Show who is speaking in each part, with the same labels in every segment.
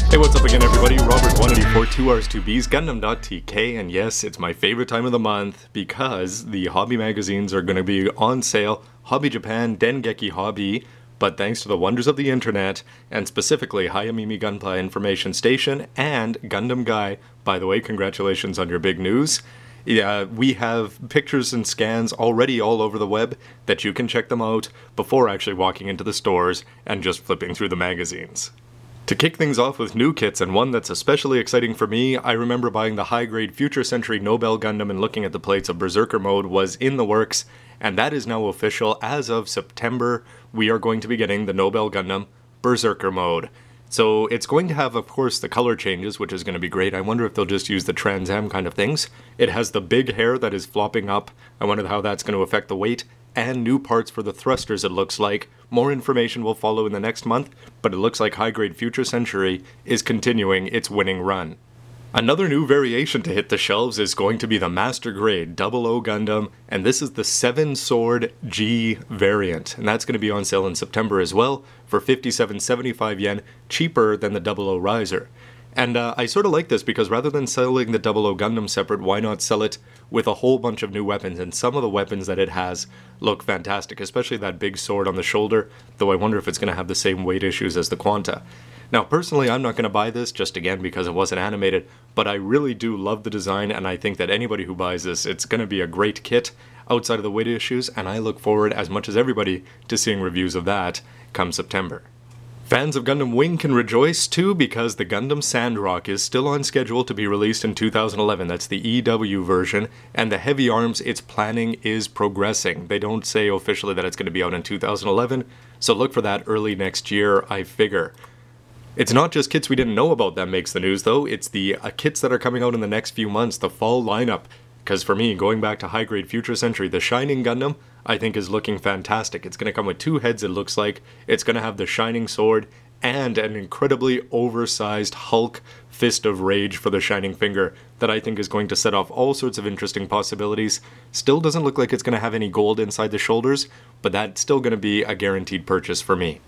Speaker 1: Hey, what's up again, everybody? Robert184, 2Rs2Bs, Gundam.tk, and yes, it's my favorite time of the month because the hobby magazines are going to be on sale. Hobby Japan, Dengeki Hobby, but thanks to the wonders of the internet, and specifically Hayamimi Gunpla Information Station and Gundam Guy. By the way, congratulations on your big news. We have pictures and scans already all over the web that you can check them out before actually walking into the stores and just flipping through the magazines. To kick things off with new kits, and one that's especially exciting for me, I remember buying the high-grade Future Century Nobel Gundam and looking at the plates of Berserker mode was in the works, and that is now official. As of September, we are going to be getting the Nobel Gundam Berserker mode. So it's going to have, of course, the color changes, which is going to be great. I wonder if they'll just use the Trans Am kind of things. It has the big hair that is flopping up. I wonder how that's going to affect the weight. And new parts for the thrusters, it looks like. More information will follow in the next month, but it looks like high-grade Future Century is continuing its winning run. Another new variation to hit the shelves is going to be the Master Grade 00 Gundam, and this is the 7-sword G variant, and that's going to be on sale in September as well for 57.75 yen, cheaper than the 00 Riser. And I sort of like this because rather than selling the 00 Gundam separate, why not sell it with a whole bunch of new weapons? And some of the weapons that it has look fantastic, especially that big sword on the shoulder, though I wonder if it's going to have the same weight issues as the Quanta. Now, personally, I'm not going to buy this, just again because it wasn't animated, but I really do love the design, and I think that anybody who buys this, it's going to be a great kit outside of the weight issues, and I look forward, as much as everybody, to seeing reviews of that come September. Fans of Gundam Wing can rejoice too because the Gundam Sandrock is still on schedule to be released in 2011. That's the EW version, and the Heavy Arms, its planning is progressing. They don't say officially that it's going to be out in 2011, so look for that early next year, I figure. It's not just kits we didn't know about that makes the news, though. It's the kits that are coming out in the next few months, the fall lineup. Because for me, going back to high-grade Future Century, the Shining Gundam, I think is looking fantastic. It's going to come with 2 heads, it looks like. It's going to have the Shining Sword and an incredibly oversized Hulk Fist of Rage for the Shining Finger that I think is going to set off all sorts of interesting possibilities. Still doesn't look like it's going to have any gold inside the shoulders, but that's still going to be a guaranteed purchase for me.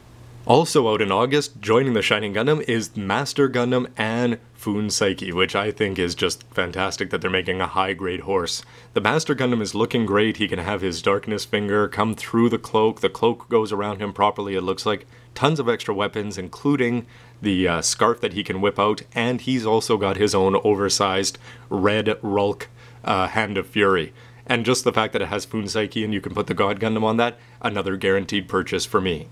Speaker 1: Also out in August, joining the Shining Gundam, is Master Gundam and Foon Psyche, which I think is just fantastic that they're making a high-grade horse. The Master Gundam is looking great. He can have his Darkness Finger come through the cloak goes around him properly, it looks like. Tons of extra weapons, including the scarf that he can whip out, and he's also got his own oversized red Rulk Hand of Fury. And just the fact that it has Foon Psyche and you can put the God Gundam on that, another guaranteed purchase for me.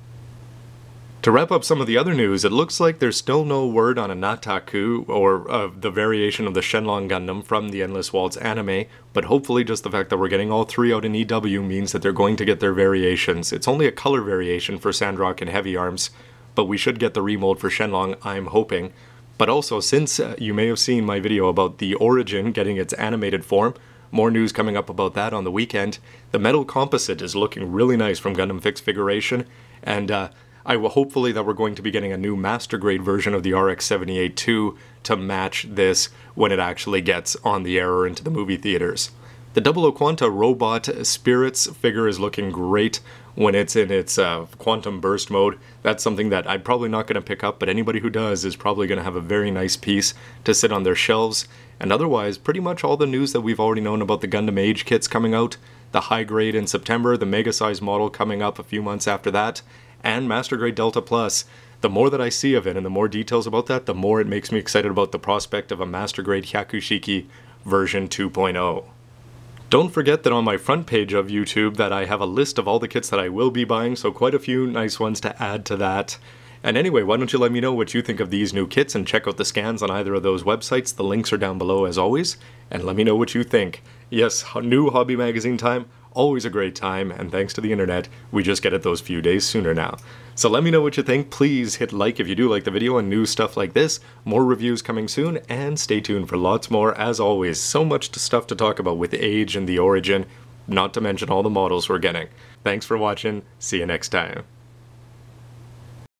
Speaker 1: To wrap up some of the other news, it looks like there's still no word on a Nataku, or the variation of the Shenlong Gundam from the Endless Waltz anime, but hopefully just the fact that we're getting all 3 out in EW means that they're going to get their variations. It's only a color variation for Sandrock and Heavy Arms, but we should get the remold for Shenlong, I'm hoping. But also, since you may have seen my video about the Origin getting its animated form, more news coming up about that on the weekend. The metal composite is looking really nice from Gundam Fixfiguration, and I will hopefully that we're going to be getting a new Master Grade version of the RX-78-2 to match this when it actually gets on the air or into the movie theaters. The 00 Quanta Robot Spirits figure is looking great when it's in its quantum burst mode. That's something that I'm probably not going to pick up, but anybody who does is probably going to have a very nice piece to sit on their shelves. And otherwise, pretty much all the news that we've already known about the Gundam Age kits coming out, the high grade in September, the mega size model coming up a few months after that, and Master Grade Delta Plus. The more that I see of it and the more details about that, the more it makes me excited about the prospect of a Master Grade Hyakushiki version 2.0. Don't forget that on my front page of YouTube that I have a list of all the kits that I will be buying, so quite a few nice ones to add to that. And anyway, why don't you let me know what you think of these new kits and check out the scans on either of those websites. The links are down below as always, and let me know what you think. Yes, new hobby magazine time, always a great time, and thanks to the internet, we just get it those few days sooner now. So let me know what you think. Please hit like if you do like the video and new stuff like this. More reviews coming soon, and stay tuned for lots more. As always, so much stuff to talk about with Age and the Origin, not to mention all the models we're getting. Thanks for watching. See you next time.